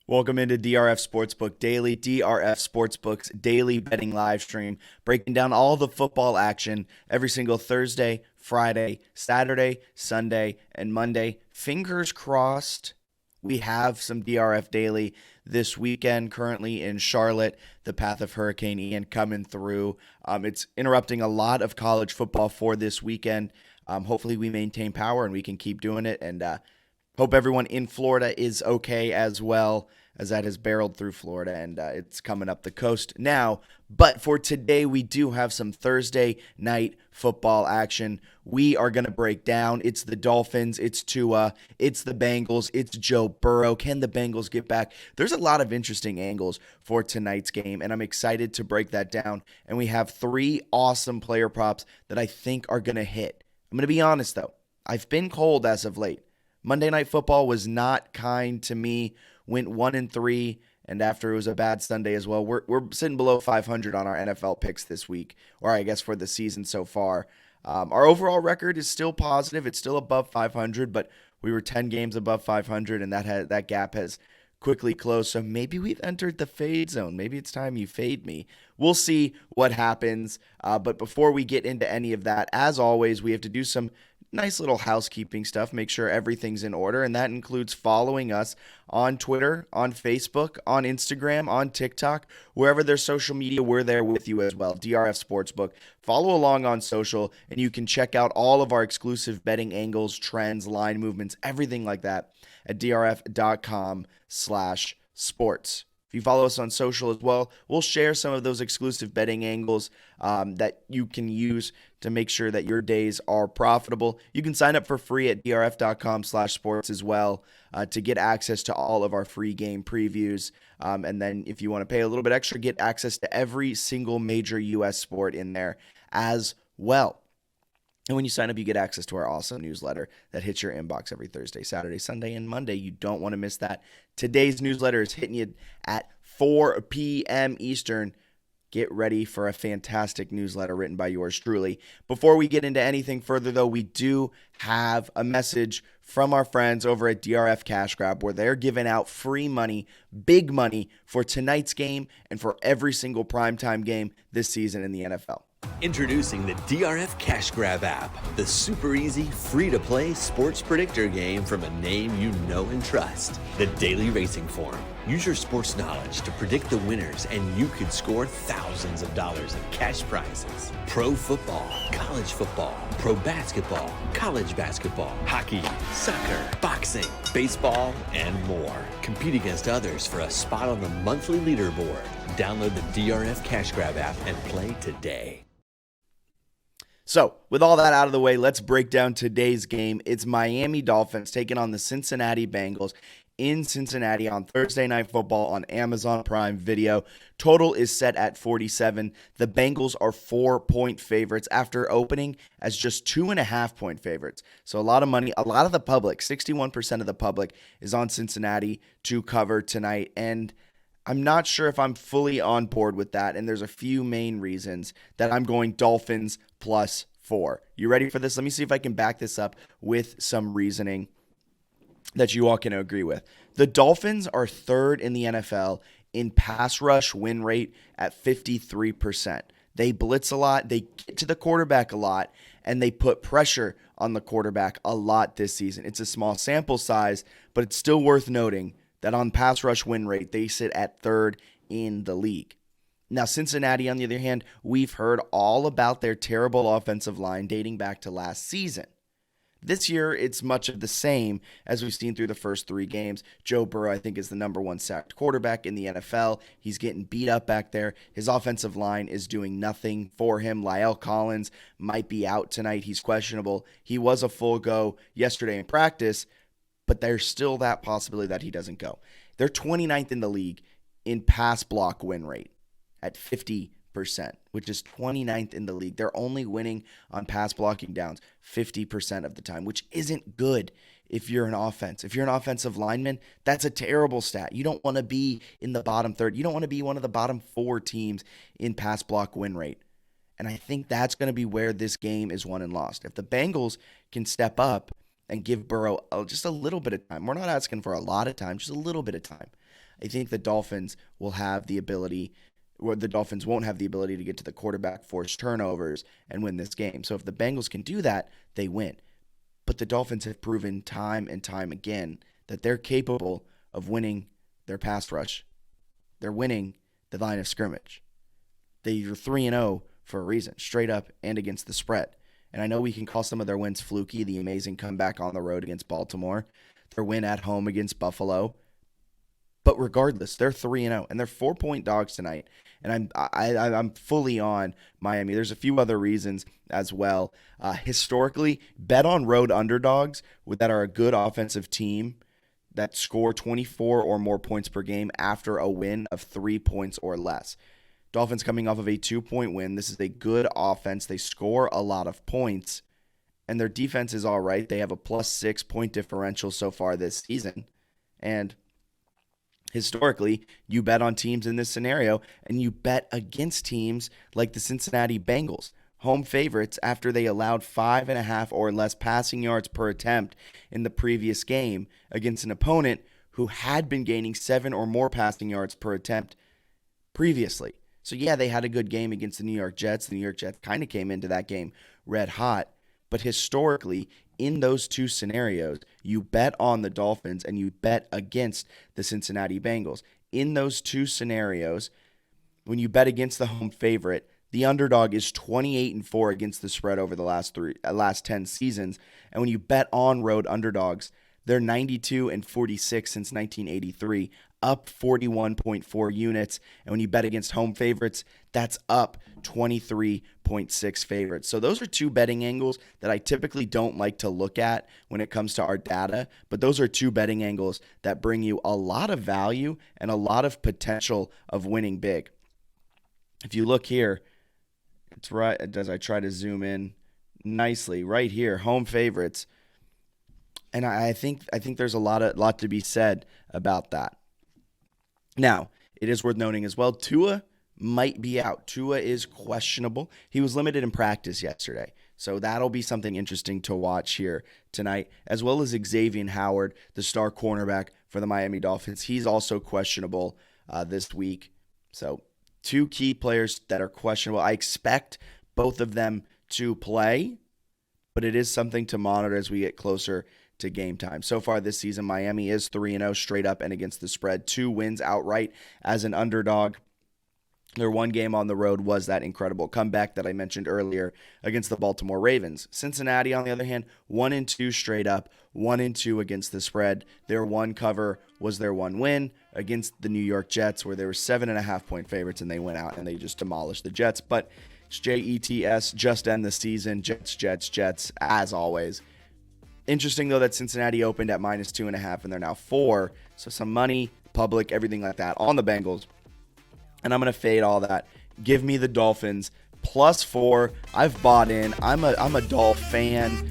Welcome into DRF Sportsbook Daily, DRF Sportsbook's daily betting live stream, breaking down all the football action every single Thursday, Friday, Saturday, Sunday, and Monday. Fingers crossed we have some DRF Daily this weekend. Currently in Charlotte, the path of Hurricane Ian coming through. It's interrupting a lot of college football for this weekend. Hopefully we maintain power and we can keep doing it, and hope everyone in Florida is okay as well, as that has barreled through Florida and it's coming up the coast now. But for today, we do have some Thursday night football action. We are going to break down. It's the Dolphins, it's Tua, it's the Bengals, it's Joe Burrow. Can the Bengals get back? There's a lot of interesting angles for tonight's game, and I'm excited to break that down. And we have three awesome player props that I think are going to hit. I'm going to be honest, though. I've been cold as of late. Monday Night Football was not kind to me. Went 1-3, and after it was a bad Sunday as well. We're sitting below 500 on our NFL picks this week, or I guess for the season so far. Our overall record is still positive. It's still above 500, but we were 10 games above 500, and that gap has quickly closed. So maybe we've entered the fade zone. Maybe it's time you fade me. We'll see what happens. But before we get into any of that, as always, we have to do some nice little housekeeping stuff, make sure everything's in order, and that includes following us on Twitter, on Facebook, on Instagram, on TikTok, wherever there's social media, we're there with you as well. DRF Sportsbook. Follow along on social, and you can check out all of our exclusive betting angles, trends, line movements, everything like that at drf.com/sports. If you follow us on social as well, we'll share some of those exclusive betting angles that you can use to make sure that your days are profitable. You can sign up for free at drf.com/sports as well to get access to all of our free game previews. And then if you want to pay a little bit extra, get access to every single major U.S. sport in there as well. And when you sign up, you get access to our awesome newsletter that hits your inbox every Thursday, Saturday, Sunday, and Monday. You don't want to miss that. Today's newsletter is hitting you at 4 p.m. Eastern. Get ready for a fantastic newsletter written by yours truly. Before we get into anything further, though, we do have a message from our friends over at DRF Cash Grab, where they're giving out free money, big money, for tonight's game and for every single primetime game this season in the NFL. Introducing the DRF Cash Grab app, the super easy, free-to-play sports predictor game from a name you know and trust. The Daily Racing Form. Use your sports knowledge to predict the winners, and you could score thousands of dollars in cash prizes. Pro football, college football, pro basketball, college basketball, hockey, soccer, boxing, baseball, and more. Compete against others for a spot on the monthly leaderboard. Download the DRF Cash Grab app and play today. So, with all that out of the way, let's break down today's game. It's Miami Dolphins taking on the Cincinnati Bengals in Cincinnati on Thursday Night Football on Amazon Prime Video. Total is set at 47. The Bengals are 4-point favorites after opening as just 2.5-point favorites. So a lot of money, a lot of the public, 61% of the public is on Cincinnati to cover tonight. And I'm not sure if I'm fully on board with that, and there's a few main reasons that I'm going Dolphins +4. You ready for this? Let me see if I can back this up with some reasoning that you all can agree with. The Dolphins are third in the NFL in pass rush win rate at 53%. They blitz a lot, they get to the quarterback a lot, and they put pressure on the quarterback a lot this season. It's a small sample size, but it's still worth noting that on pass rush win rate, they sit at third in the league. Now, Cincinnati, on the other hand, we've heard all about their terrible offensive line dating back to last season. This year, it's much of the same as we've seen through the first three games. Joe Burrow, I think, is the number one sacked quarterback in the NFL. He's getting beat up back there. His offensive line is doing nothing for him. La'el Collins might be out tonight. He's questionable. He was a full go yesterday in practice, but there's still that possibility that he doesn't go. They're 29th in the league in pass block win rate at 50%, which is 29th in the league. They're only winning on pass blocking downs 50% of the time, which isn't good if you're an offense. If you're an offensive lineman, that's a terrible stat. You don't want to be in the bottom third. You don't want to be one of the bottom four teams in pass block win rate. And I think that's going to be where this game is won and lost. If the Bengals can step up and give Burrow just a little bit of time. We're not asking for a lot of time, just a little bit of time. I think the Dolphins will have the ability, or the Dolphins won't have the ability to get to the quarterback, force turnovers, and win this game. So if the Bengals can do that, they win. But the Dolphins have proven time and time again that they're capable of winning their pass rush. They're winning the line of scrimmage. They're 3-0 for a reason, straight up and against the spread. And I know we can call some of their wins fluky, the amazing comeback on the road against Baltimore, their win at home against Buffalo. But regardless, they're 3-0, and they're 4-point dogs tonight. And I'm fully on Miami. There's a few other reasons as well. Historically, bet on road underdogs that are a good offensive team that score 24 or more points per game after a win of 3 points or less. Dolphins coming off of a 2-point win. This is a good offense. They score a lot of points, and their defense is all right. They have a +6 point differential so far this season. And historically, you bet on teams in this scenario, and you bet against teams like the Cincinnati Bengals, home favorites after they allowed 5.5 or less passing yards per attempt in the previous game against an opponent who had been gaining 7 or more passing yards per attempt previously. So yeah, they had a good game against the New York Jets. The New York Jets kind of came into that game red hot, but historically, in those two scenarios, you bet on the Dolphins and you bet against the Cincinnati Bengals. In those two scenarios, when you bet against the home favorite, the underdog is 28-4 against the spread over the last 10 seasons. And when you bet on road underdogs, they're 92-46 since 1983, up 41.4 units. And when you bet against home favorites, that's up 23.6 favorites. So those are two betting angles that I typically don't like to look at when it comes to our data, but those are two betting angles that bring you a lot of value and a lot of potential of winning big. If you look here, it's right as I try to zoom in nicely right here, home favorites. And I think there's a lot to be said about that. Now, it is worth noting as well, Tua might be out. Tua is questionable. He was limited in practice yesterday. So that'll be something interesting to watch here tonight, as well as Xavier Howard, the star cornerback for the Miami Dolphins. He's also questionable this week. So two key players that are questionable. I expect both of them to play, but it is something to monitor as we get closer to game time. So far this season, Miami is 3-0 straight up and against the spread. 2 wins outright as an underdog. Their one game on the road was that incredible comeback that I mentioned earlier against the Baltimore Ravens. Cincinnati, on the other hand, 1-2 straight up, 1-2 against the spread. Their one cover was their one win against the New York Jets, where they were 7.5-point favorites, and they went out and they just demolished the Jets. But it's Jets, just end the season. Jets, as always. Interesting, though, that Cincinnati opened at -2.5, and they're now 4. So some money, public, everything like that on the Bengals. And I'm going to fade all that. Give me the Dolphins +4. I've bought in. I'm a Dolph fan.